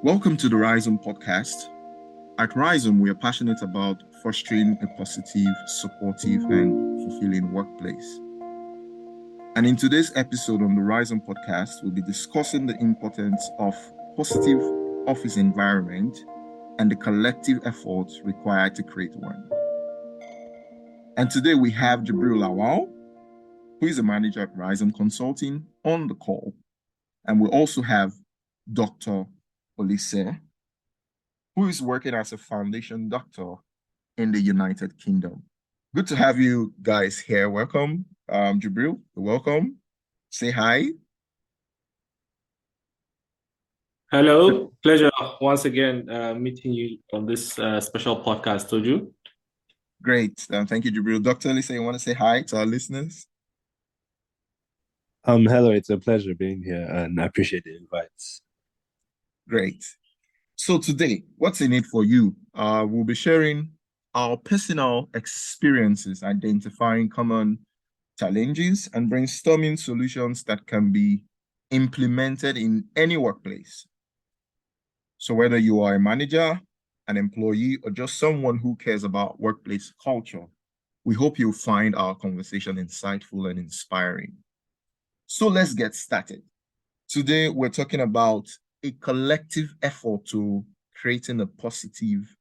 Welcome to the Rhizome Podcast. At Rhizome, we are passionate about fostering a positive, supportive, and fulfilling workplace. And in today's episode on the Rhizome Podcast, we'll be discussing the importance of positive office environment and the collective efforts required to create one. And today we have Jibril Lawal, who is a manager at Rhizome Consulting, on the call. And we also have Dr. Olise, who is working as a foundation doctor in the United Kingdom. Good to have you guys here. Welcome, Jibril. Welcome. Say hi. Hello, pleasure once again meeting you on this special podcast, Toju. Great. Thank you, Jibril. Dr. Olise, you want to say hi to our listeners? Hello, it's a pleasure being here and I appreciate the invites. Great. So today, what's in it for you? We'll be sharing our personal experiences, identifying common challenges and brainstorming solutions that can be implemented in any workplace. So whether you are a manager, an employee, or just someone who cares about workplace culture, we hope you'll find our conversation insightful and inspiring. So let's get started. Today, we're talking about a collective effort to creating a positive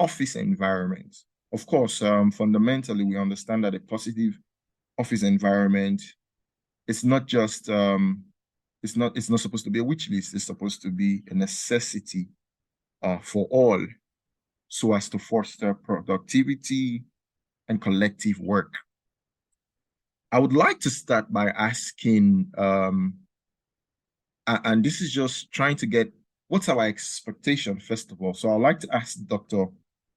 office environment. Of course, fundamentally, we understand that a positive office environment is not just it's not supposed to be a wish list. It's supposed to be a necessity for all, so as to foster productivity and collective work. I would like to start by asking, and this is just trying to get what's our expectation, first of all. So I'd like to ask Dr.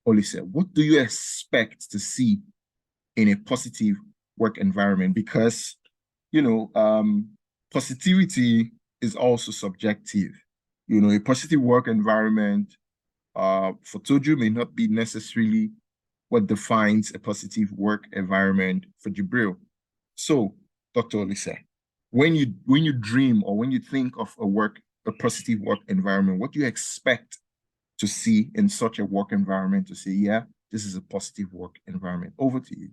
Olise, what do you expect to see in a positive work environment? Because, positivity is also subjective. A positive work environment for Toju may not be necessarily what defines a positive work environment for Jibril. So, Dr. Olise, when you dream or when you think of a positive work environment, what do you expect to see in such a work environment to say, yeah, this is a positive work environment? Over to you.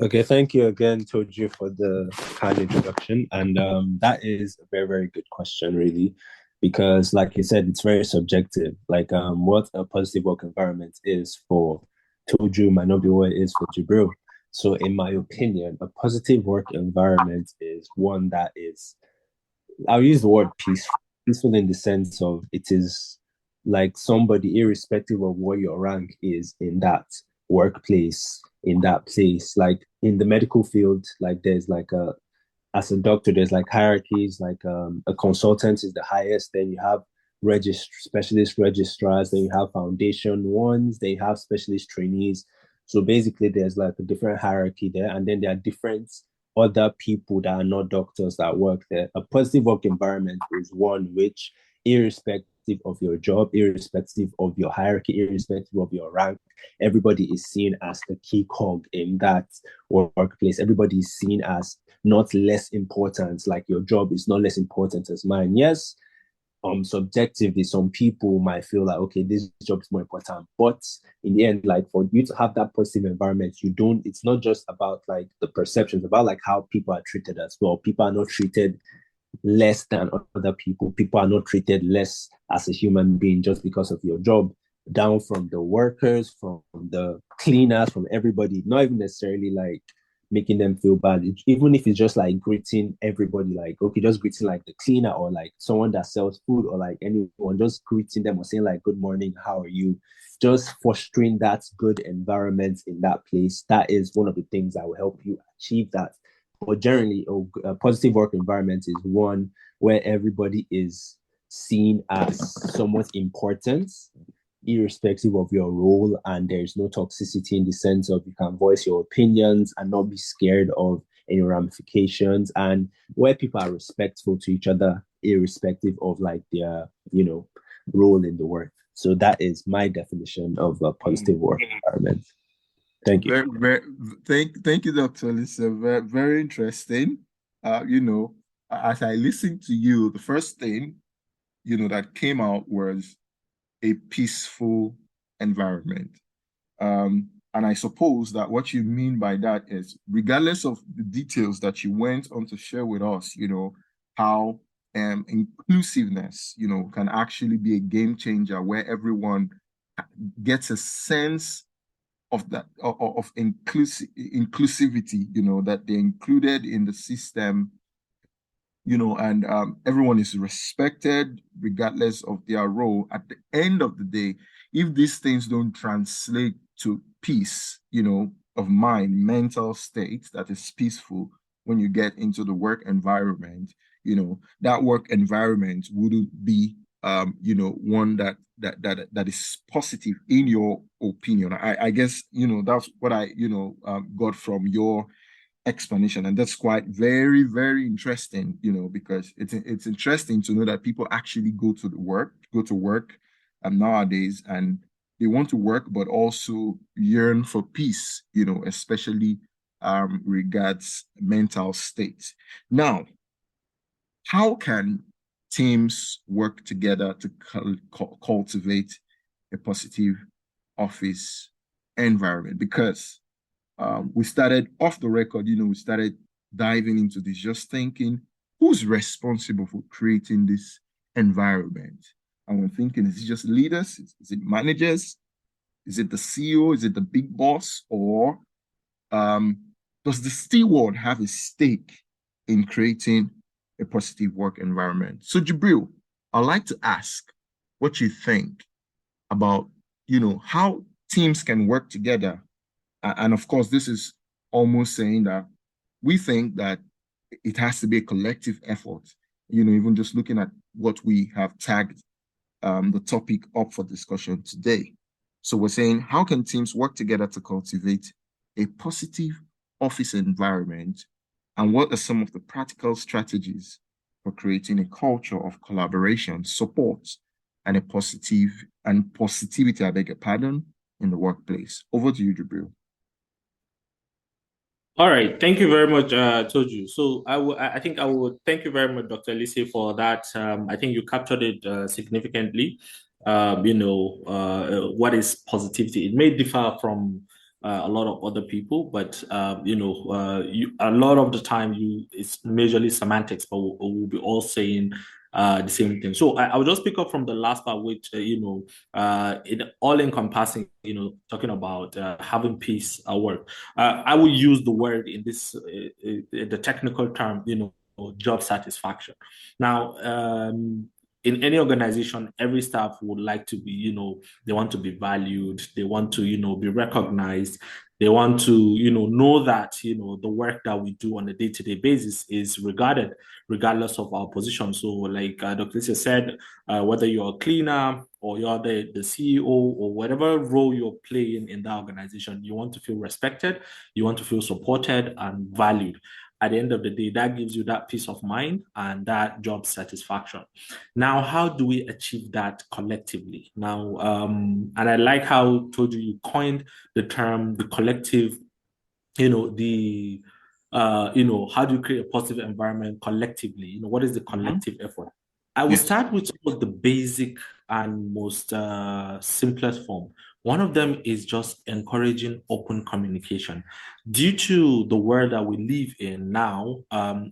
Okay, thank you again, Toji, for the kind introduction. And that is a very, very good question, really, because like you said, it's very subjective. Like what a positive work environment is for Toju might not be what it is for Jibril. So in my opinion, a positive work environment is one that is, I'll use the word peaceful in the sense of it is like somebody, irrespective of what your rank is in that workplace, in that place. Like in the medical field, like there's like as a doctor, there's like hierarchies, like a consultant is the highest, then you have specialist registrars, then you have foundation ones, then you have specialist trainees. So basically, there's like a different hierarchy there, and then there are different other people that are not doctors that work there. A positive work environment is one which, irrespective of your job, irrespective of your hierarchy, irrespective of your rank, everybody is seen as a key cog in that workplace. Everybody is seen as not less important, like your job is not less important as mine. Yes, subjectively, some people might feel like, okay, this job is more important. But in the end, like for you to have that positive environment, it's not just about like the perceptions, about like how people are treated as well. People are not treated less than other people. People are not treated less as a human being just because of your job, down from the workers, from the cleaners, from everybody, not even necessarily like making them feel bad. Even if it's just like greeting everybody, like, okay, just greeting like the cleaner or like someone that sells food or like anyone, just greeting them or saying like, good morning, how are you? Just fostering that good environment in that place. That is one of the things that will help you achieve that. But generally, a positive work environment is one where everybody is seen as somewhat important, irrespective of your role, and there's no toxicity in the sense of you can voice your opinions and not be scared of any ramifications, and where people are respectful to each other, irrespective of like their, role in the work. So that is my definition of a positive work environment. Thank you. Thank you, Dr. Lisa. Very, very interesting. As I listen to you, the first thing that came out was a peaceful environment. And I suppose that what you mean by that is, regardless of the details that you went on to share with us, how inclusiveness, can actually be a game changer where everyone gets a sense of that of inclusivity, that they're included in the system, and everyone is respected regardless of their role. At the end of the day, if these things don't translate to peace, of mind, mental state that is peaceful when you get into the work environment, that work environment wouldn't be, one that is positive in your opinion. I guess, that's what I, got from your explanation, and that's quite very, very interesting, because it's interesting to know that people actually go to work nowadays, and they want to work but also yearn for peace, especially regards mental state. Now, how can teams work together to cultivate a positive office environment? Because we started off the record, we started diving into this, just thinking, who's responsible for creating this environment? And we're thinking, is it just leaders? Is it managers? Is it the CEO? Is it the big boss? Or does the steward have a stake in creating a positive work environment? So, Jibril, I'd like to ask what you think about, how teams can work together. And of course, this is almost saying that we think that it has to be a collective effort, even just looking at what we have tagged the topic up for discussion today. So we're saying, how can teams work together to cultivate a positive office environment? And what are some of the practical strategies for creating a culture of collaboration, support, and positivity, I beg your pardon, in the workplace? Over to you, Jibril. All right, thank you very much, Toju. So I think I would thank you very much, Dr. Lisi, for that. I think you captured it significantly. What is positivity? It may differ from a lot of other people, but a lot of the time it's majorly semantics, but we'll be all saying the same thing. So I will just pick up from the last part, which it all encompassing, talking about having peace at work. I will use the word in this the technical term, job satisfaction. Now, in any organization, every staff would like to be, they want to be valued, they want to, be recognized, they want to, know that, the work that we do on a day-to-day basis is regarded, regardless of our position. So, like Dr. Lisa said, whether you're a cleaner or you're the CEO or whatever role you're playing in that organization, you want to feel respected, you want to feel supported and valued. At the end of the day, that gives you that peace of mind and that job satisfaction. Now, how do we achieve that collectively? Now, and I like how Toju you coined the term, the collective, how do you create a positive environment collectively? What is the collective effort? I will start with some of the basic and most simplest form. One of them is just encouraging open communication. Due to the world that we live in now,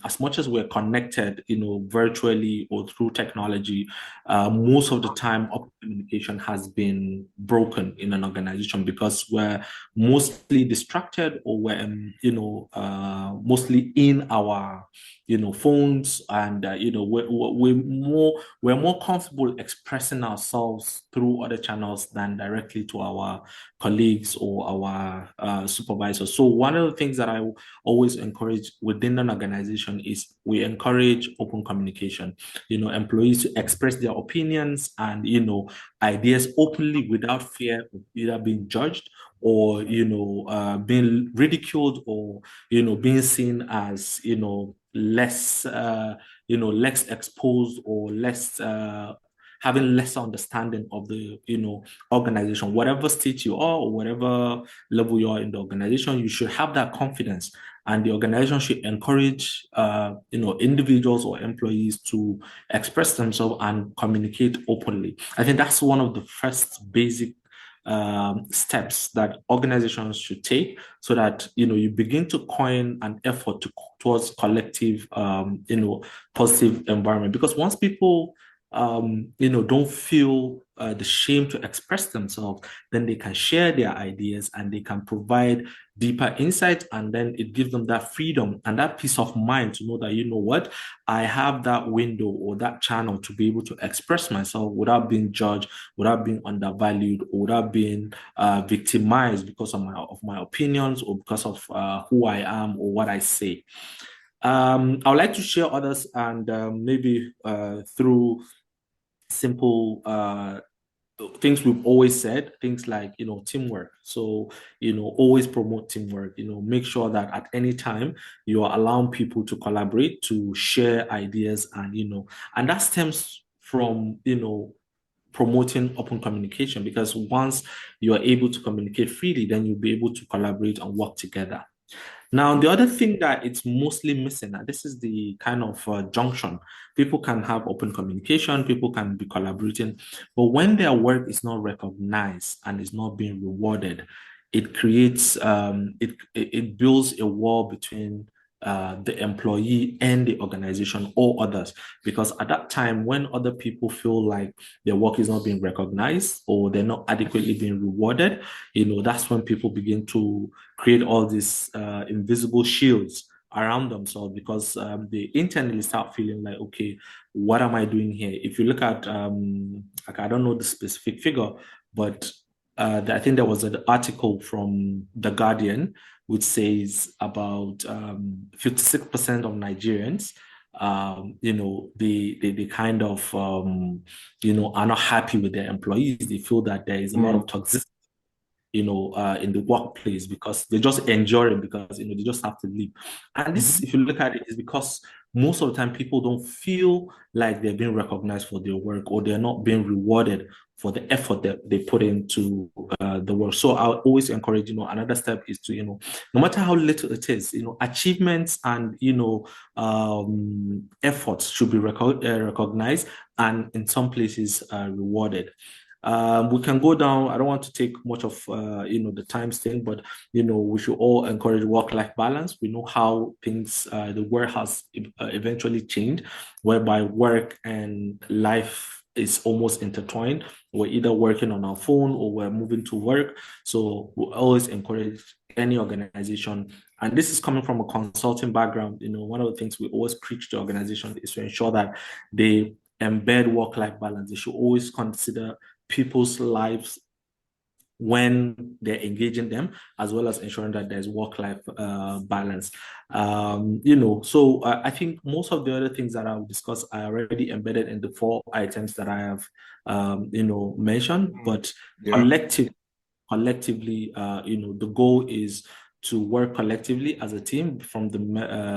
as much as we're connected, virtually or through technology, most of the time open communication has been broken in an organization because we're mostly distracted or we're, mostly in our, phones, and we're more comfortable expressing ourselves through other channels than directly to our colleagues or our supervisors. So one of the things that I always encourage within an organization is we encourage open communication. Employees to express their opinions and ideas openly without fear of either being judged or being ridiculed or being seen as less less exposed or less having less understanding of the, organization. Whatever state you are or whatever level you are in the organization, you should have that confidence. And the organization should encourage, individuals or employees to express themselves and communicate openly. I think that's one of the first basic steps that organizations should take, so that you begin to coin an effort towards collective, positive environment. Because once people don't feel the shame to express themselves, then they can share their ideas and they can provide deeper insight, and then it gives them that freedom and that peace of mind to know that, what, I have that window or that channel to be able to express myself without being judged, without being undervalued, or without being victimized because of my opinions, or because of who I am or what I say. I would like to share others, and maybe through simple things we've always said, things like, teamwork. So, always promote teamwork, make sure that at any time you are allowing people to collaborate, to share ideas, and that stems from, promoting open communication, because once you are able to communicate freely, then you'll be able to collaborate and work together. Now, the other thing that it's mostly missing, and this is the kind of junction, people can have open communication, people can be collaborating, but when their work is not recognized and is not being rewarded, it creates, it builds a wall between the employee and the organization or others. Because at that time, when other people feel like their work is not being recognized or they're not adequately being rewarded, that's when people begin to create all these invisible shields around themselves, because they internally start feeling like, okay, what am I doing here? If you look at, I don't know the specific figure, but I think there was an article from The Guardian which says about 56% of Nigerians, they kind of, are not happy with their employees. They feel that there is a lot of toxicity, in the workplace, because they just enjoy it, because, they just have to leave. And this, if you look at it, is because most of the time people don't feel like they're being recognized for their work, or they're not being rewarded for the effort that they put into the work. So I always encourage, another step is to, no matter how little it is, achievements and, efforts should be recognized, and in some places rewarded. We can go down. I don't want to take much of the time thing, but we should all encourage work-life balance. We know how things, the world has eventually changed, whereby work and life is almost intertwined. We're either working on our phone or we're moving to work. So we always encourage any organization, and this is coming from a consulting background. One of the things we always preach to organizations is to ensure that they embed work-life balance. They should always consider people's lives when they're engaging them, as well as ensuring that there's work-life balance. So I think most of the other things that I'll discuss are already embedded in the 4 items that I have, mentioned. But collectively, the goal is to work collectively as a team, from the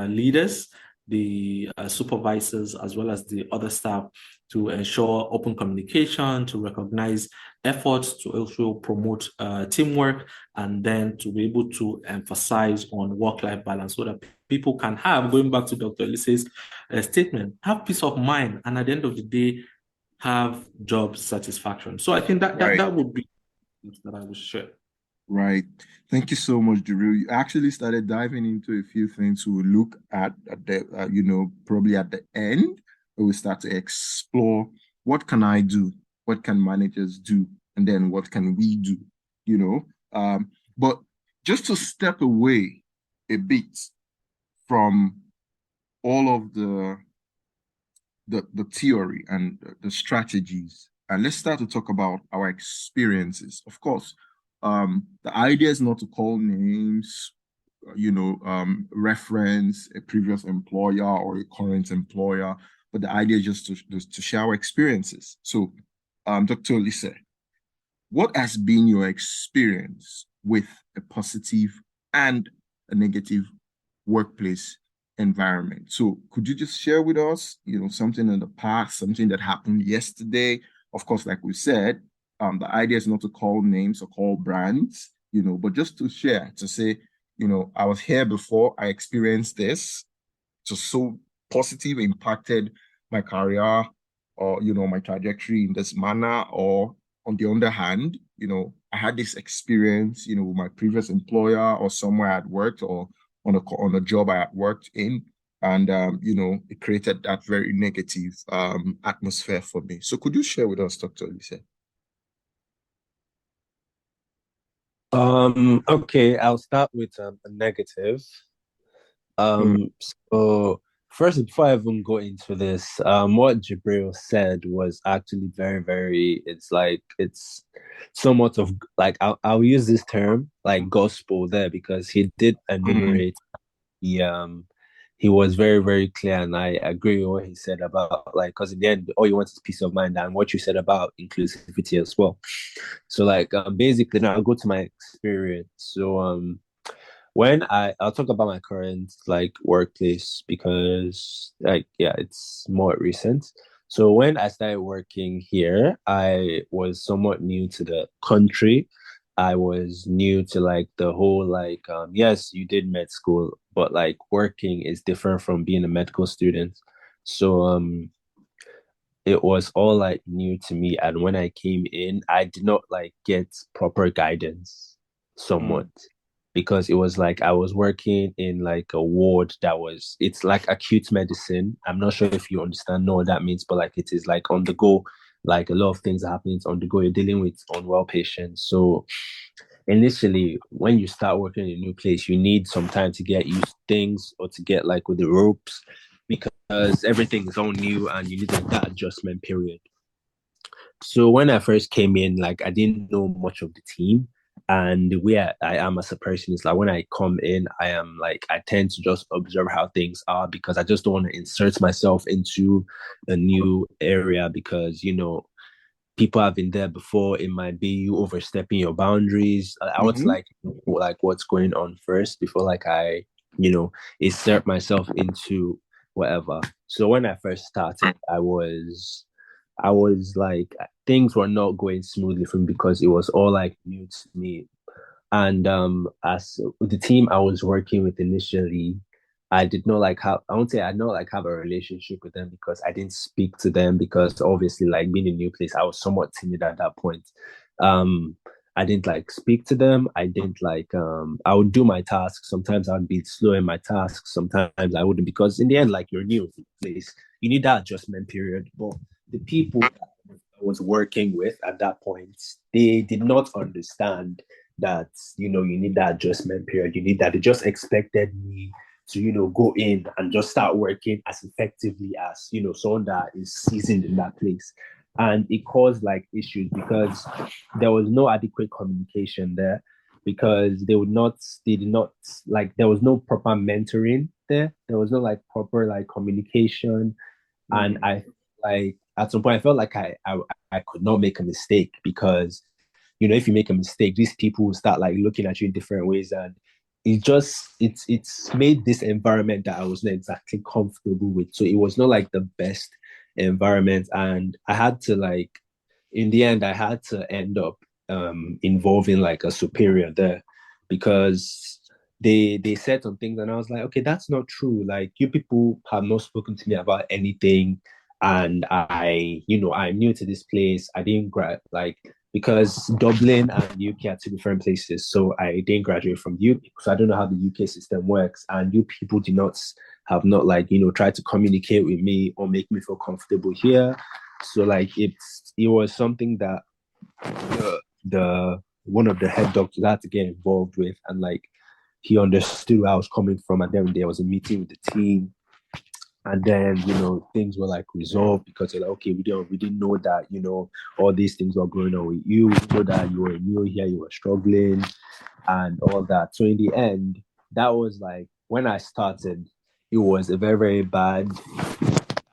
leaders, the supervisors, as well as the other staff, to ensure open communication, to recognize efforts, to also promote teamwork, and then to be able to emphasize on work-life balance, so that people can have, going back to Dr. Elise's statement, have peace of mind, and at the end of the day, have job satisfaction. So I think that would be that I would share. Right. Thank you so much, Drew. You actually started diving into a few things we'll look at the, probably at the end, where we start to explore what can I do, what can managers do, and then what can we do, But just to step away a bit from all of the theory and the strategies, and let's start to talk about our experiences. Of course, the idea is not to call names, reference a previous employer or a current employer, but the idea is just to share our experiences. So, Dr. Elise, what has been your experience with a positive and a negative workplace environment? So could you just share with us, something in the past, something that happened yesterday, Of course, like we said, the idea is not to call names or call brands, but just to share, to say, I was here before, I experienced this, just so positive, impacted my career or, my trajectory in this manner. Or on the other hand, I had this experience, with my previous employer or somewhere I'd worked or on a job I had worked in. And, it created that very negative atmosphere for me. So could you share with us, Dr. Lisa? Okay, I'll start with a negative. So first, before I even go into this, what Jibril said was actually very, very, it's somewhat of like, I'll use this term like gospel there because he did enumerate, he was very, very clear, and I agree with what he said about like, because in the end, all you want is peace of mind, and what you said about inclusivity as well. So like, basically, now I'll go to my experience. So when I'll talk about my current like workplace because like yeah, it's more recent. So when I started working here, I was somewhat new to the country. I was new to like the whole like yes, you did med school, but like working is different from being a medical student. So it was all like new to me, and when I came in, I did not like get proper guidance somewhat because it was like I was working in like a ward it's like acute medicine. I'm not sure if you know what that means, but like it is like on the go, like a lot of things are happening on the go. You're dealing with unwell patients. So initially, when you start working in a new place, you need some time to get used to things or to get like with the ropes because everything is all new and you need like that adjustment period. So when I first came in, like I didn't know much of the team. And where I am as a person is like when I come in, I am like I tend to just observe how things are because I just don't want to insert myself into a new area because people have been there before. It might be you overstepping your boundaries. I would like what's going on first before like I insert myself into whatever. So when I first started, I was like things were not going smoothly for me because it was all like new to me. And as the team I was working with initially, I did not like have I won't say I did not like have a relationship with them because I didn't speak to them because obviously like being in a new place, I was somewhat timid at that point. I didn't like speak to them. I didn't like I would do my tasks. Sometimes I would be slow in my tasks. Sometimes I wouldn't because in the end, like you're new to the place. You need that adjustment period. But the people I was working with at that point, they did not understand that, you need that adjustment period. You need that. They just expected me to, go in and just start working as effectively as, someone that is seasoned in that place. And it caused like issues because there was no adequate communication there because they did not like there was no proper mentoring there. There was no like proper like communication. And I like at some point I felt like I could not make a mistake because if you make a mistake, these people will start like looking at you in different ways, and it's made this environment that I was not exactly comfortable with. So it was not like the best environment, and I had to like in the end I had to end up involving like a superior there because they said some things and I was like, okay, that's not true. Like you people have not spoken to me about anything, and I'm new to this place. I didn't like because Dublin and UK are two different places. So I didn't graduate from the UK, so I don't know how the UK system works. And you people have not like, tried to communicate with me or make me feel comfortable here. So like it was something that the one of the head doctors had to get involved with, and like he understood where I was coming from. And then there was a meeting with the team. And then, things were like resolved because they're like, okay, we didn't know that, all these things were going on with you. We know that you were new here, you were struggling and all that. So in the end, that was like, when I started, it was a very, very bad,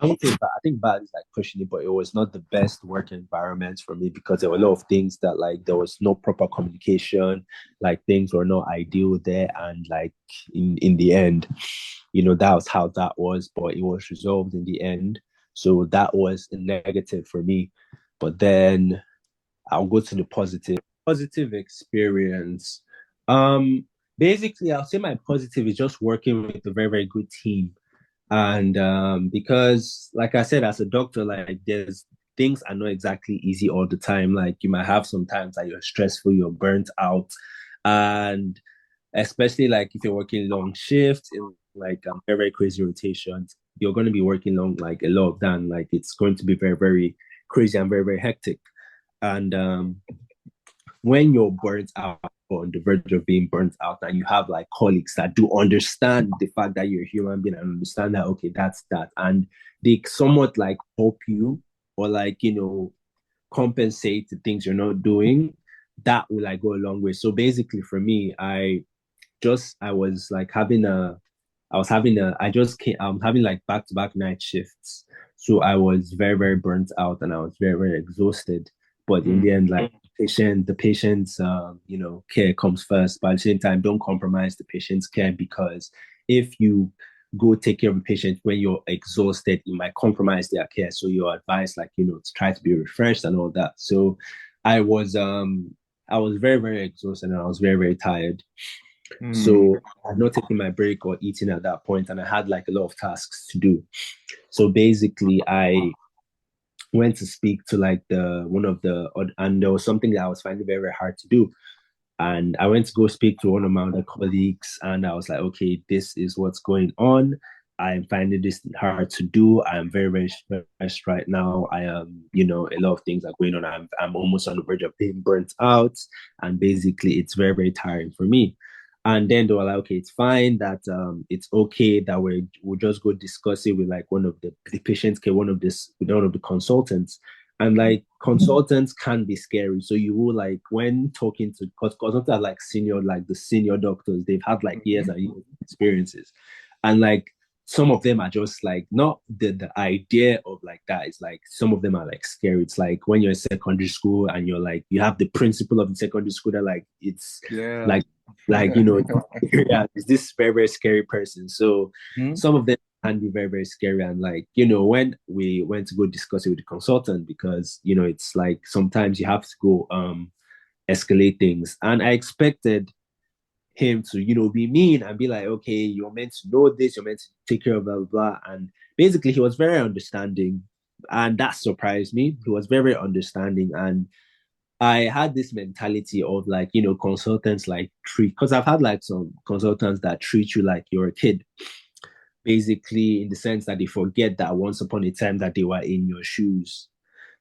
I won't say bad, I think bad is like pushing it, but it was not the best work environment for me because there were a lot of things that like, there was no proper communication, like things were not ideal there. And like, in the end, that was how that was, but it was resolved in the end. So that was a negative for me. But then I'll go to the positive experience. Basically, I'll say my positive is just working with a very, very good team. And because, like I said, as a doctor, like there's things are not exactly easy all the time. Like you might have some times that you're stressful, you're burnt out, and especially like if you're working long shifts in like very, very crazy rotations, you're going to be working long like a lot of that. Like it's going to be very, very crazy and very, very hectic. And when you're burnt out or on the verge of being burnt out and you have like colleagues that do understand the fact that you're a human being and understand that, okay, that's that. And they somewhat like help you or like, compensate the things you're not doing, that will like go a long way. So basically for me, I'm having like back-to-back night shifts. So I was very, very burnt out and I was very, very exhausted. But in the end, like the patient's care comes first. But at the same time, don't compromise the patient's care, because if you go take care of a patient when you're exhausted, you might compromise their care. So you're advised, like, to try to be refreshed and all that. So I was very, very exhausted and I was very, very tired. So I had not taken my break or eating at that point, and I had like a lot of tasks to do. So basically, I went to speak to like and there was something that I was finding very, very hard to do. And I went to go speak to one of my other colleagues, and I was like, okay, this is what's going on. I'm finding this hard to do. I'm very, very stressed right now. I am, a lot of things are going on. I'm almost on the verge of being burnt out. And basically, it's very, very tiring for me. And then they were like, okay, it's fine that it's okay that we'll just go discuss it with like one of the patients care, one of the consultants. And like consultants can be scary. So you will like when talking to consultants are like the senior doctors, they've had like years and years of experiences. And like some of them are just like not the idea of like that. It's like some of them are like scary. It's like when you're in secondary school and you're like you have the principal of the secondary school that like it's like is this very, very scary person. So some of them can be very, very scary. And like, when we went to go discuss it with the consultant, because it's like sometimes you have to go escalate things. And I expected him to, be mean and be like, okay, you're meant to know this, you're meant to take care of blah, blah, blah. And basically he was very understanding, and that surprised me. He was very, very understanding. And I had this mentality of like, consultants like because I've had like some consultants that treat you like you're a kid, basically in the sense that they forget that once upon a time that they were in your shoes.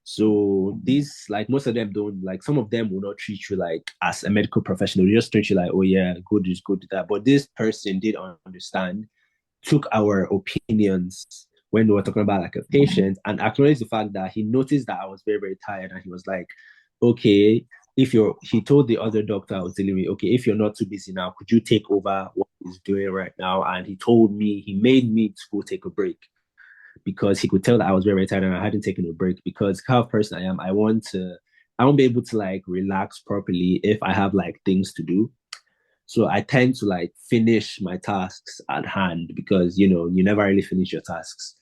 So these, like most of them don't, like some of them will not treat you like as a medical professional. They just treat you like, oh yeah, go do this, go do that. But this person did understand, took our opinions when we were talking about like a patient, and acknowledged the fact that he noticed that I was very, very tired, and he was like, okay, he told the other doctor I was dealing with, okay, if you're not too busy now, could you take over what he's doing right now? And he made me to go take a break, because he could tell that I was very, very tired and I hadn't taken a break. Because the kind of person I am, I won't be able to like relax properly if I have like things to do. So I tend to like finish my tasks at hand, because you never really finish your tasks.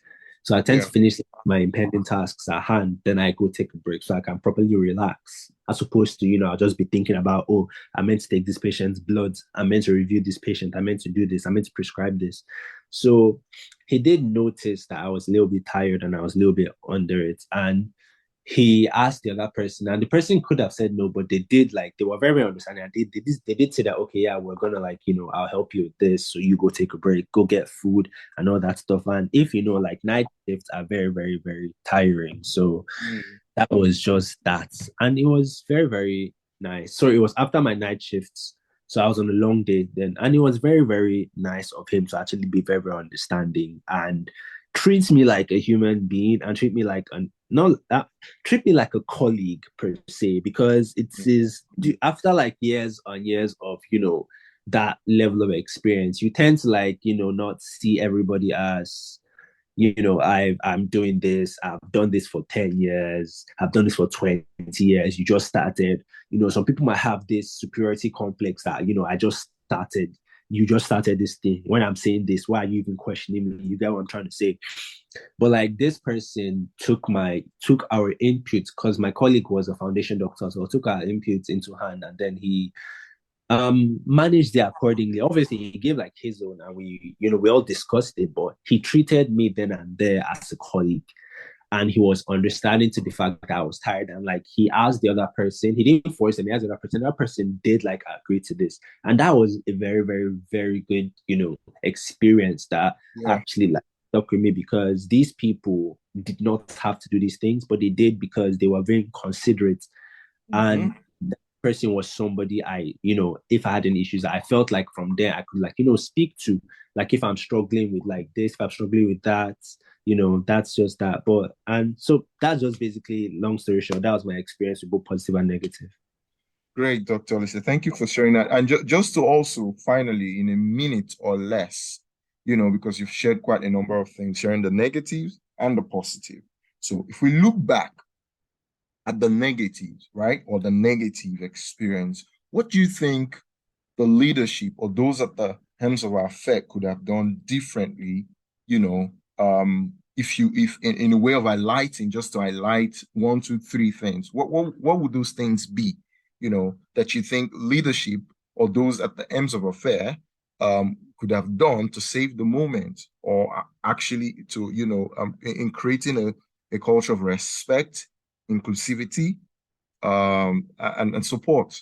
So I tend to finish my impending tasks at hand, then I go take a break so I can properly relax, as opposed to, I'll just be thinking about, oh, I meant to take this patient's blood, I meant to review this patient, I meant to do this, I meant to prescribe this. So he did notice that I was a little bit tired and I was a little bit under it. And he asked the other person, and the person could have said no, but they were very, very understanding. And they did say that, okay, yeah, we're gonna like, I'll help you with this. So you go take a break, go get food and all that stuff. And if like night shifts are very, very, very tiring. So that was just that. And it was very, very nice. So it was after my night shifts. So I was on a long day then. And it was very, very nice of him to actually be very, very understanding and treat me like a human being, and treat me like a colleague per se, because it is after like years on years of that level of experience, you tend to like not see everybody as I'm doing this, I've done this for 10 years, I've done this for 20 years, you just started. Some people might have this superiority complex that I just started. You just started this thing. When I'm saying this, why are you even questioning me? You get what I'm trying to say? But like this person took our inputs because my colleague was a foundation doctor, so took our inputs into hand, and then he managed it accordingly. Obviously, he gave like his own, and we all discussed it, but he treated me then and there as a colleague. And he was understanding to the fact that I was tired. And like he asked the other person, he didn't force him, he asked the other person. That person did like agree to this. And that was a very, very, very good, experience that actually like stuck with me, because these people did not have to do these things, but they did because they were very considerate. And that person was somebody if I had any issues, I felt like from there I could speak to, like if I'm struggling with like this, if I'm struggling with that, that's just that. And so that's just basically, long story short, that was my experience with both positive and negative. Great, Dr. Lisa. Thank you for sharing that. And just to also finally, in a minute or less, because you've shared quite a number of things, sharing the negatives and the positive. So if we look back at the negatives, right, or the negative experience, what do you think the leadership or those at the helms of our fair could have done differently, if in a way of highlighting, just to highlight 1, 2, 3 things, what would those things be, that you think leadership or those at the helms of affair could have done to save the moment, or actually to, in creating a culture of respect, inclusivity, and support?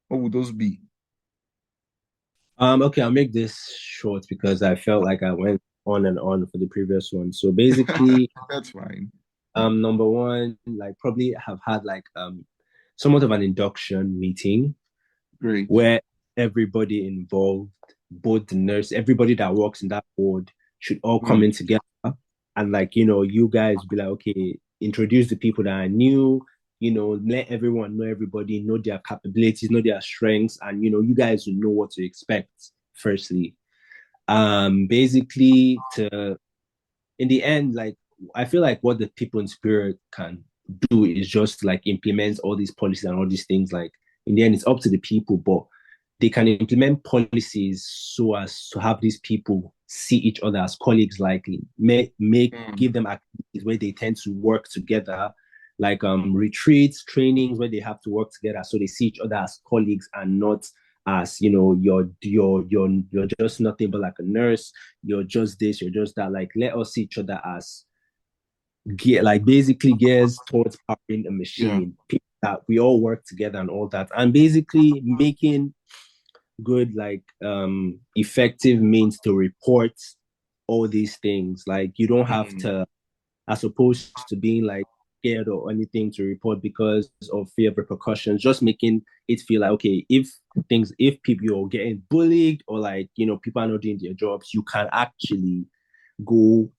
What would those be? Okay, I'll make this short because I felt like I went on and on for the previous one. So basically, that's fine. Number one, like probably have had like somewhat of an induction meeting. Great. Where everybody involved, both the nurse, everybody that works in that ward, should all come in together. And like, you guys be like, okay, introduce the people that are new, let everyone know everybody, know their capabilities, know their strengths, and you guys will know what to expect, firstly. Basically, in the end, like I feel like what the people in spirit can do is just like implement all these policies and all these things. Like in the end, it's up to the people, but they can implement policies so as to have these people see each other as colleagues, likely give them activities where they tend to work together, like retreats, trainings where they have to work together, so they see each other as colleagues and not as you're just nothing but like a nurse, you're just this, you're just that. Like let us see each other as basically gears towards powering a machine, that we all work together and all that, and basically making good like effective means to report all these things. Like you don't have to, as opposed to being like scared or anything to report because of fear of repercussions, just making it feel like, okay, if people are getting bullied or like people are not doing their jobs, you can actually go,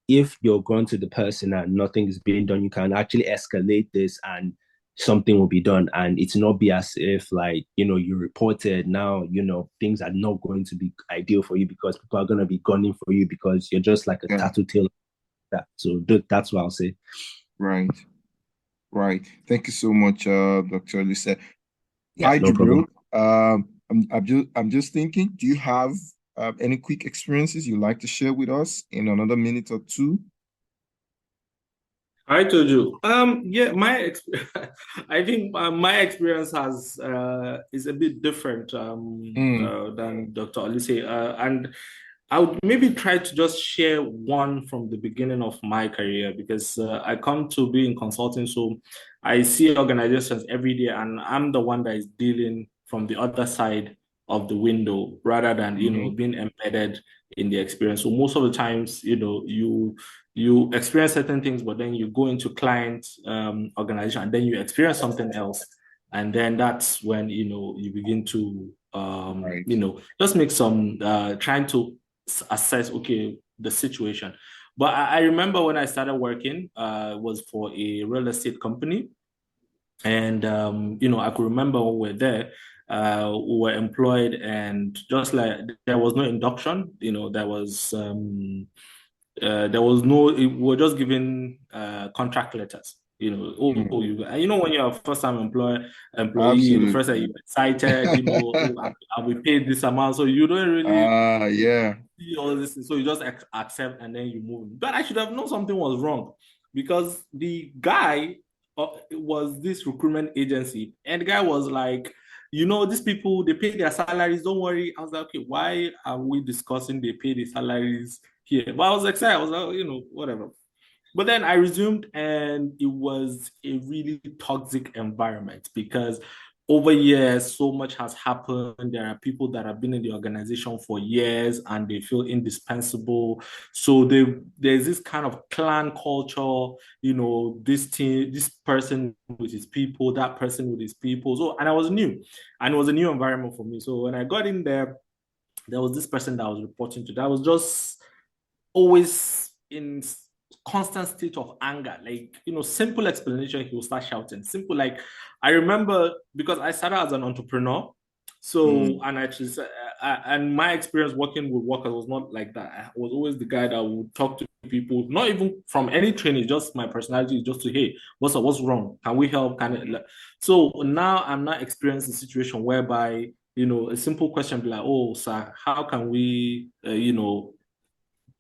if you're going to the person and nothing is being done, you can actually escalate this and something will be done. And it's not be as if like, you reported, now, things are not going to be ideal for you because people are going to be gunning for you because you're just like a tattletale. So that's what I'll say. Right. Thank you so much, Dr. Lisa. Yeah, no problem. I'm just thinking, do you have any quick experiences you'd like to share with us in another minute or two? I told you. I think my experience is a bit different than Dr. Olise, and I would maybe try to just share one from the beginning of my career, because I come to be in consulting, so I see organizations every day, and I'm the one that is dealing from the other side of the window rather than being embedded in the experience. So most of the times, you experience certain things, but then you go into client organization and then you experience something else, and then that's when you begin to just make some trying to assess the situation. But I remember when I started working, was for a real estate company, and I could remember when we were there. We were employed, and just like there was no induction, there was no. We were just given contract letters. When you're a first-time employee, Absolutely. the first time you're excited, I'll be paid this amount, so you don't really all this. So you just accept and then you move. But I should have known something was wrong because the guy was this recruitment agency, and the guy was like, these people, they pay their salaries. Don't worry. I was like, okay, why are we discussing they pay the salaries here? But I was excited. I was like, whatever. But then I resumed, and it was a really toxic environment because over years, so much has happened. There are people that have been in the organization for years and they feel indispensable. So there's this kind of clan culture, this team, this person with his people, that person with his people. So, and I was new, and it was a new environment for me. So when I got in there was this person that I was reporting to that was just always in constant state of anger. Like, simple explanation, he will start shouting. Simple, like I remember because I started as an entrepreneur. So, and actually, and my experience working with workers was not like that. I was always the guy that would talk to people, not even from any training, just my personality, just to, hey, what's up, what's wrong? Can we help? So now I'm not experiencing a situation whereby, a simple question be like, oh, sir, how can we,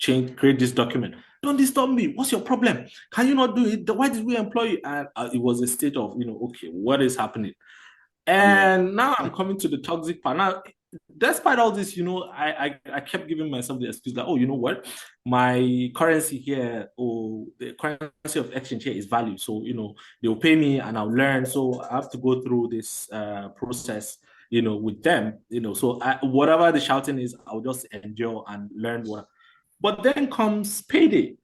create this document? Don't disturb me. What's your problem? Can you not do it? Why did we employ you? And it was a state of, okay, what is happening? And now I'm coming to the toxic part. Now, despite all this, I kept giving myself the excuse that, oh, you know what? My currency here, or the currency of exchange here is value. So, they'll pay me and I'll learn. So I have to go through this process, with them, so whatever the shouting is, I'll just endure and learn what. But then comes payday.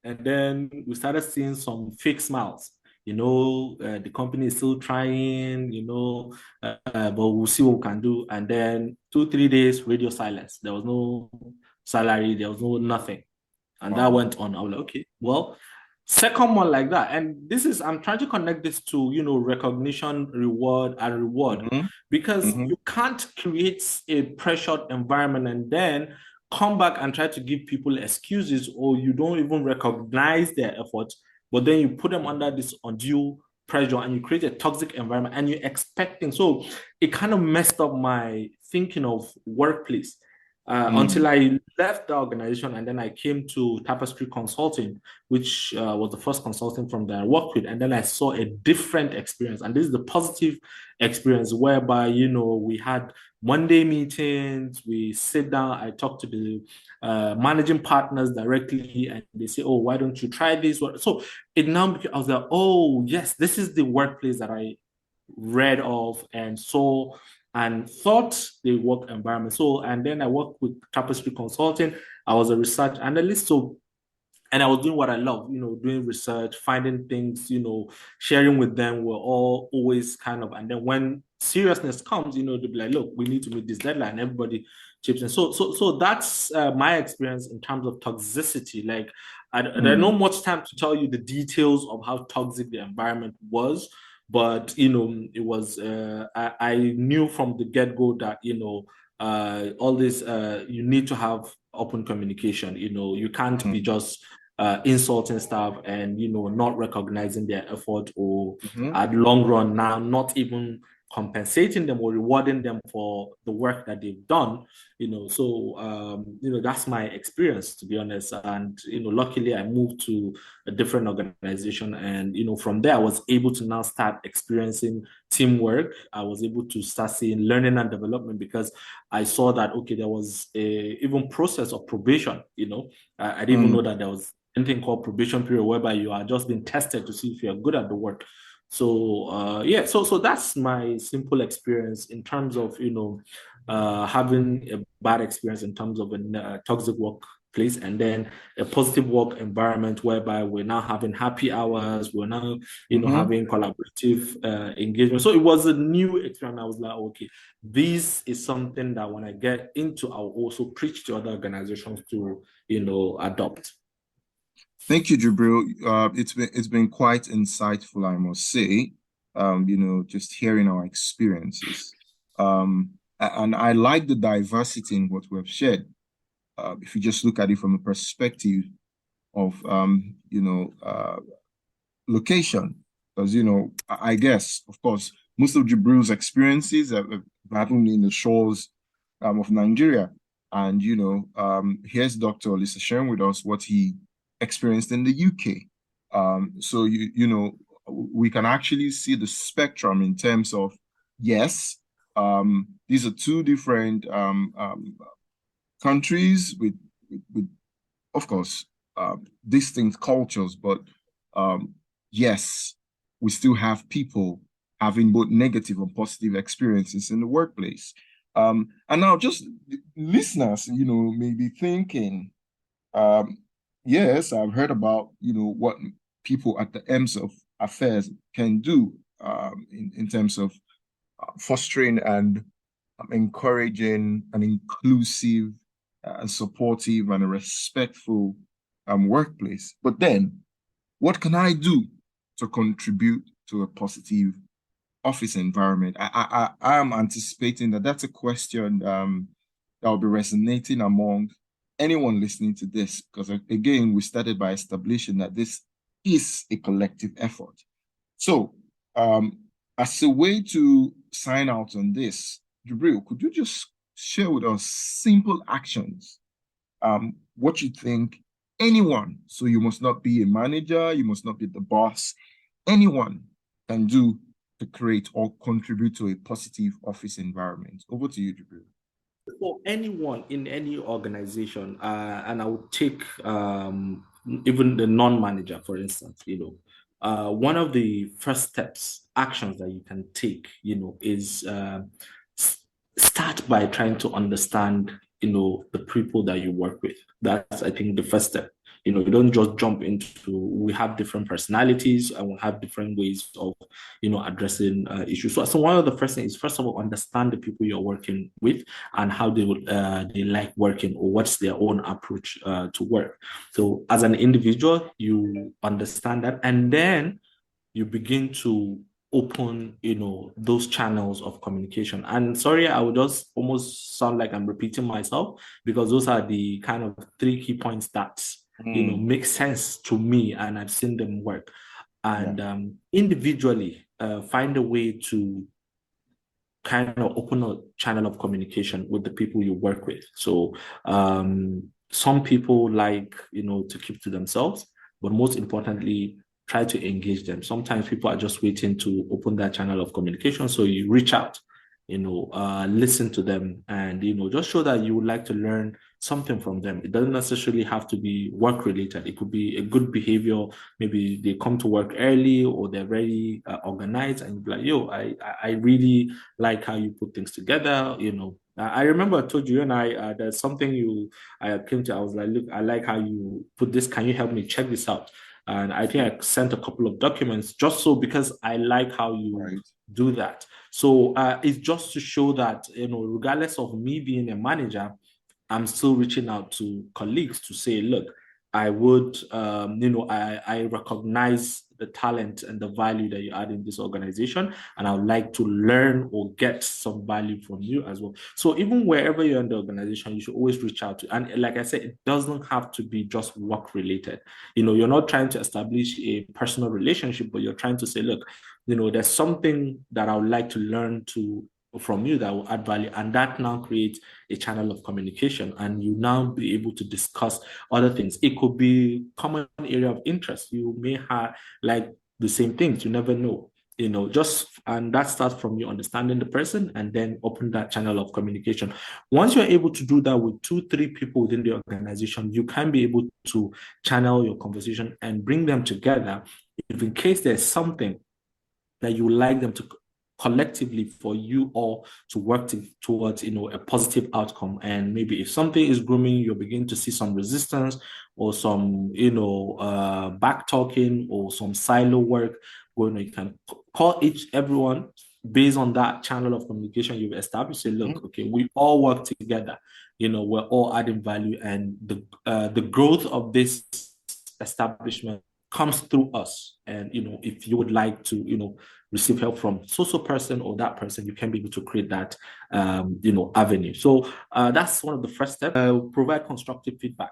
And then we started seeing some fake smiles. The company is still trying, but we'll see what we can do. And then 2-3 days, radio silence. There was no salary, there was no nothing. And that went on. I was like, okay, well, second one like that. And I'm trying to connect this to, recognition, reward, and reward. Because you can't create a pressured environment and then come back and try to give people excuses, or you don't even recognize their effort, but then you put them under this undue pressure and you create a toxic environment and you're expecting. So it kind of messed up my thinking of workplace until I left the organization, and then I came to Tapestry Consulting, which was the first consulting firm that I worked with. And then I saw a different experience. And this is the positive experience whereby, we had Monday meetings, we sit down, I talk to the managing partners directly, and they say, oh, why don't you try this? So it now, I was like, oh, yes, this is the workplace that I read of and saw and thought the work environment. So, and then I worked with Tapestry Consulting. I was a research analyst. So, and I was doing what I love, doing research, finding things, sharing with them. We're all always kind of, and then when seriousness comes, they'll be like, look, we need to meet this deadline. Everybody chips in. So that's my experience in terms of toxicity. Like, I don't know much time to tell you the details of how toxic the environment was. But, it was, I knew from the get-go that, all this, you need to have open communication. You can't be just insulting staff and, not recognizing their effort, or at long run now, not even compensating them or rewarding them for the work that they've done, so that's my experience, to be honest. And luckily I moved to a different organization, and from there I was able to now start experiencing teamwork. I was able to start seeing learning and development, because I saw that, okay, there was a even process of probation. I didn't even know that there was anything called probation period, whereby you are just being tested to see if you're good at the work. So so that's my simple experience in terms of having a bad experience in terms of a toxic workplace, and then a positive work environment whereby we're now having happy hours, we're now having collaborative engagement. So it was a new experience. I was like, okay, this is something that when I get into, I'll also preach to other organizations to adopt. Thank you, Jibril. It's been quite insightful, I must say. Just hearing our experiences. And I like the diversity in what we've shared. If you just look at it from a perspective of location, because I guess, of course, most of Jibril's experiences have happened in the shores of Nigeria. And, here's Dr. Olisa sharing with us what he experienced in the UK. So, we can actually see the spectrum in terms of, yes, these are two different countries with, of course, distinct cultures, but yes, we still have people having both negative and positive experiences in the workplace. And now, just listeners, may be thinking, yes, I've heard about, what people at the ends of affairs can do in terms of fostering and encouraging an inclusive and supportive and a respectful workplace. But then, what can I do to contribute to a positive office environment? I am anticipating that that's a question that will be resonating among anyone listening to this, because again, we started by establishing that this is a collective effort. So, as a way to sign out on this, Jibril, could you just share with us simple actions? What you think anyone, so you must not be a manager, you must not be the boss, anyone can do to create or contribute to a positive office environment. Over to you, Jibril. For anyone in any organization, and I would take even the non-manager, for instance, one of the first steps, actions that you can take, is start by trying to understand, the people that you work with. That's, I think, the first step. You don't just jump into, we have different personalities and we have different ways of, addressing issues. So one of the first things is, first of all, understand the people you're working with and how they like working, or what's their own approach to work. So as an individual, you understand that, and then you begin to open, those channels of communication. And sorry, I would just almost sound like I'm repeating myself, because those are the kind of 3 key points that make sense to me, and I've seen them work. And individually, find a way to kind of open a channel of communication with the people you work with. So some people like, to keep to themselves, but most importantly, try to engage them. Sometimes people are just waiting to open that channel of communication. So you reach out, listen to them, and, just show that you would like to learn something from them. It doesn't necessarily have to be work related. It could be a good behavior. Maybe they come to work early, or they're very organized, and you're like, I really like how you put things together. I remember I told you and I, there's something I came to, I was like, look, I like how you put this. Can you help me check this out? And I think I sent a couple of documents just so, because I like how you do that. So it's just to show that, regardless of me being a manager, I'm still reaching out to colleagues to say, look, I would, I recognize the talent and the value that you add in this organization, and I would like to learn or get some value from you as well. So even wherever you're in the organization, you should always reach out to. And like I said, it doesn't have to be just work related. You're not trying to establish a personal relationship, but you're trying to say, look, there's something that I would like to learn from you that will add value, and that now creates a channel of communication, and you now be able to discuss other things. It could be common area of interest. You may have like the same things, you never know, and that starts from you understanding the person, and then open that channel of communication. Once you're able to do that with 2-3 people within the organization, you can be able to channel your conversation and bring them together if in case there's something that you would like them to collectively, for you all to work towards, a positive outcome. And maybe if something is grooming, you'll begin to see some resistance, or some, back talking, or some silo work going on. You can call everyone based on that channel of communication you've established. Say, look, okay, we all work together. We're all adding value, and the growth of this establishment comes through us. And if you would like to receive help from so person or that person, you can be able to create that avenue. So that's one of the first steps. Provide constructive feedback.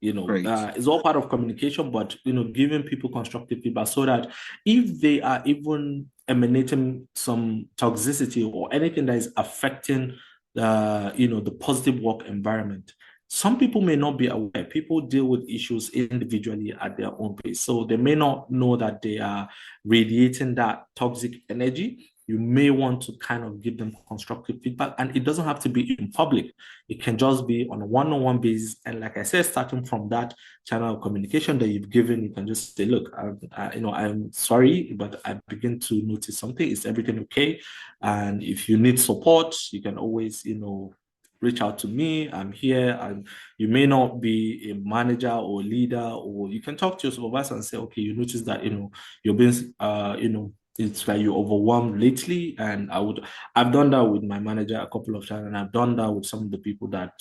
It's all part of communication, but giving people constructive feedback, so that if they are even emanating some toxicity or anything that is affecting the positive work environment. Some people may not be aware. People deal with issues individually at their own pace. So they may not know that they are radiating that toxic energy. You may want to kind of give them constructive feedback. And it doesn't have to be in public. It can just be on a one-on-one basis. And like I said, starting from that channel of communication that you've given, you can just say, look, I'm sorry, but I begin to notice something. Is everything okay? And if you need support, you can always, reach out to me. I'm here. And you may not be a manager or leader, or you can talk to your supervisor and say, okay, you notice that, you're being, it's like you're overwhelmed lately. And I've done that with my manager a couple of times, and I've done that with some of the people that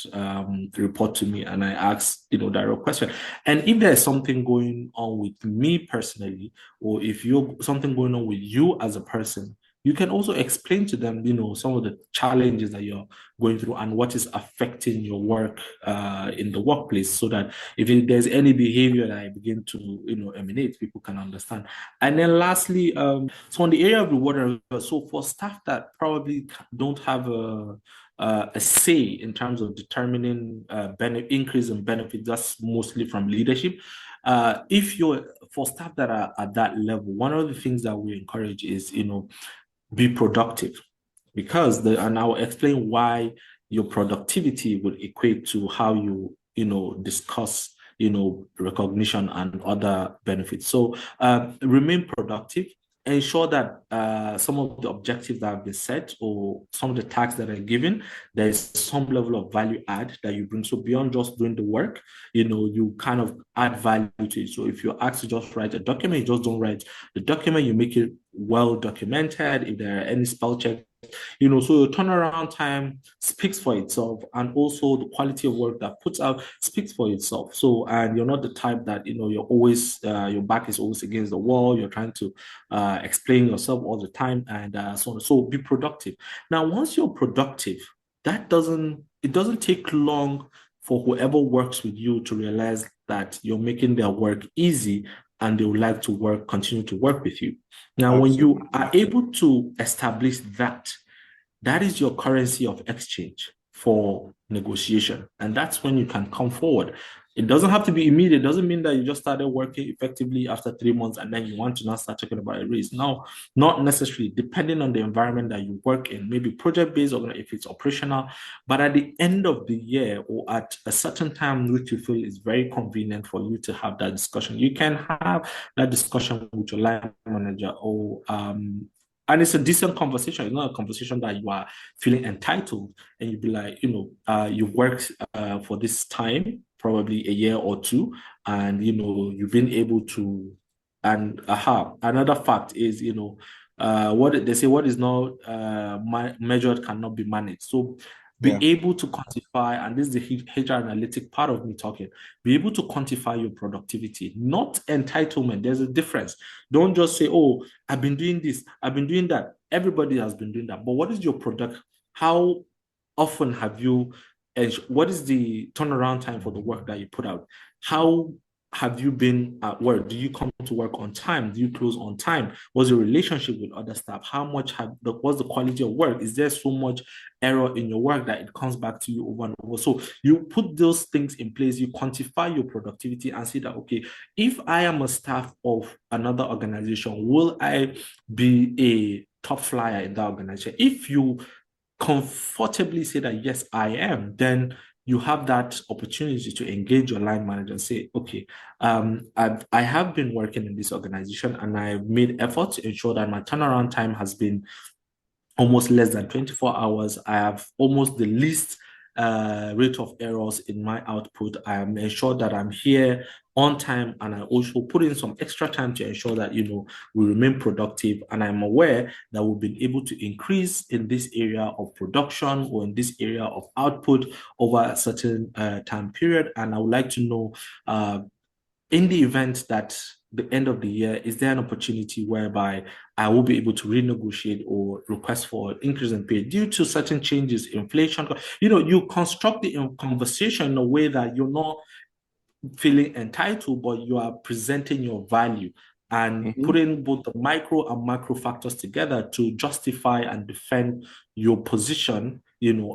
report to me, and I ask, direct question. And if there's something going on with me personally, or if you're something going on with you as a person, you can also explain to them, some of the challenges that you're going through and what is affecting your work in the workplace, so that if there's any behavior that I begin to, emanate, people can understand. And then lastly, so on the area of reward and reward, so for staff that probably don't have a say in terms of determining increase in benefits, that's mostly from leadership. If you're for staff that are at that level, one of the things that we encourage is, be productive, because and I'll explain why your productivity would equate to how you discuss recognition and other benefits. So remain productive. Ensure that some of the objectives that have been set, or some of the tasks that are given, there is some level of value add that you bring. So beyond just doing the work, you kind of add value to it. So if you're asked to just write a document, you just don't write the document, you make it well documented. If there are any spell checks, so your turnaround time speaks for itself, and also the quality of work that puts out speaks for itself. So, and you're not the type that you're always your back is always against the wall. You're trying to explain yourself all the time, and so on. So be productive. Now, once you're productive, it doesn't take long for whoever works with you to realize that you're making their work easy, and they would like to continue to work with you. Now, Absolutely. When you are able to establish that is your currency of exchange for negotiation. And that's when you can come forward. It doesn't have to be immediate. It doesn't mean that you just started working effectively after 3 months and then you want to now start talking about a raise. No, not necessarily, depending on the environment that you work in, maybe project-based or if it's operational. But at the end of the year, or at a certain time which you feel is very convenient for you to have that discussion, you can have that discussion with your line manager, or and it's a decent conversation. It's not a conversation that you are feeling entitled, and you'd be like, you worked for this time, probably a year or two, and you've been able to. And another fact is, what they say, what is not measured cannot be managed. So be able to quantify, and this is the HR analytic part of me talking, be able to quantify your productivity, not entitlement. There's a difference. Don't just say, oh, I've been doing this, I've been doing that. Everybody has been doing that. But what is your product? How often have you, and what is the turnaround time for the work that you put out? How have you been at work? Do you come to work on time? Do you close on time? What's your relationship with other staff? What's the quality of work? Is there so much error in your work that it comes back to you over and over? So you put those things in place, you quantify your productivity and see that, okay, if I am a staff of another organization, will I be a top flyer in that organization? If you comfortably say that, yes, I am, then you have that opportunity to engage your line manager and say, okay, I have been working in this organization and I've made efforts to ensure that my turnaround time has been almost less than 24 hours. I have almost the least rate of errors in my output. I am ensured that I'm here on time, and I also put in some extra time to ensure that we remain productive. And I'm aware that we've been able to increase in this area of production or in this area of output over a certain time period. And I would like to know, in the event that the end of the year, is there an opportunity whereby I will be able to renegotiate or request for an increase in pay due to certain changes, inflation? You construct the conversation in a way that you're not feeling entitled, but you are presenting your value and putting both the micro and macro factors together to justify and defend your position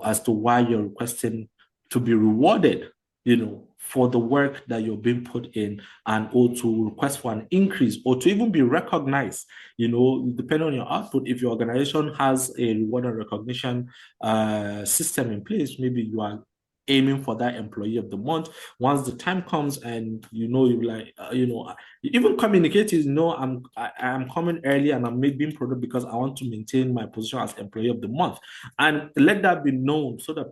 as to why you're requesting to be rewarded, for the work that you're being put in, and or to request for an increase or to even be recognized, depending on your output. If your organization has a reward and recognition system in place, maybe you are aiming for that employee of the month. Once the time comes and you're like, even communicate I'm coming early and I'm being productive because I want to maintain my position as employee of the month, and let that be known so that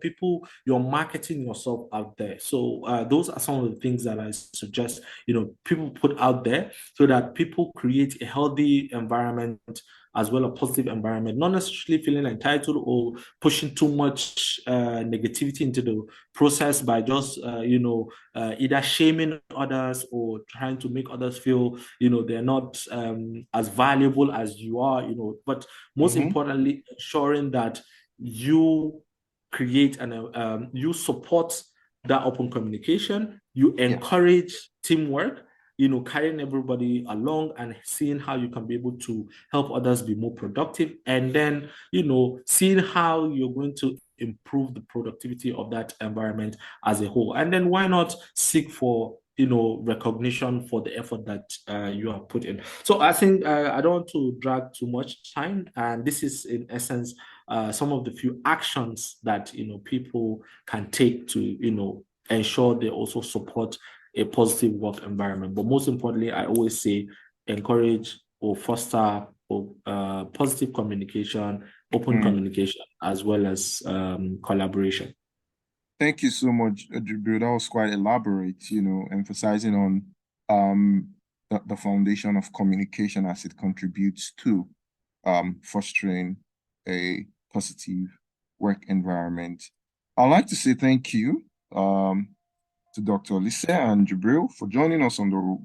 you're marketing yourself out there. So those are some of the things that I suggest people put out there, so that people create a healthy environment as well, a positive environment, not necessarily feeling entitled or pushing too much negativity into the process by just either shaming others or trying to make others feel they're not as valuable as you are, but most importantly, ensuring that you create and you support that open communication, you encourage teamwork, carrying everybody along and seeing how you can be able to help others be more productive, and then, seeing how you're going to improve the productivity of that environment as a whole. And then why not seek for, recognition for the effort that you have put in. So I think I don't want to drag too much time. And this is in essence some of the few actions that, people can take to, ensure they also support a positive work environment. But most importantly, I always say encourage or foster positive communication, open communication, as well as collaboration. Thank you so much, Jibril. That was quite elaborate, emphasizing on the foundation of communication as it contributes to fostering a positive work environment. I'd like to say thank you to Dr. Olise and Jibril for joining us on the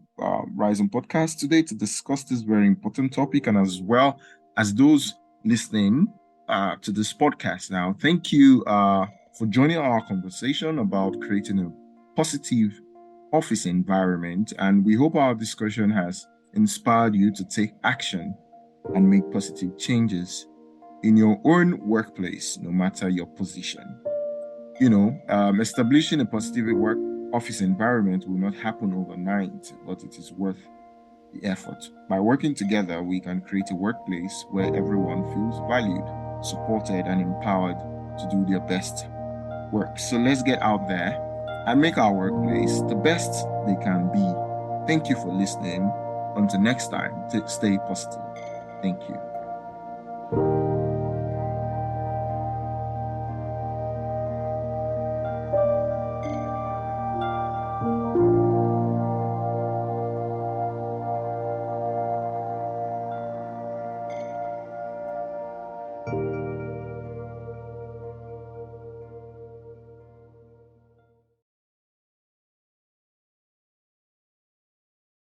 Rhizome Podcast today to discuss this very important topic, and as well as those listening to this podcast now. Thank you for joining our conversation about creating a positive office environment, and we hope our discussion has inspired you to take action and make positive changes in your own workplace, no matter your position. Establishing a positive work office environment will not happen overnight, but it is worth the effort. By working together, we can create a workplace where everyone feels valued, supported, and empowered to do their best work. So let's get out there and make our workplace the best they can be. Thank you for listening. Until next time, stay positive. Thank you.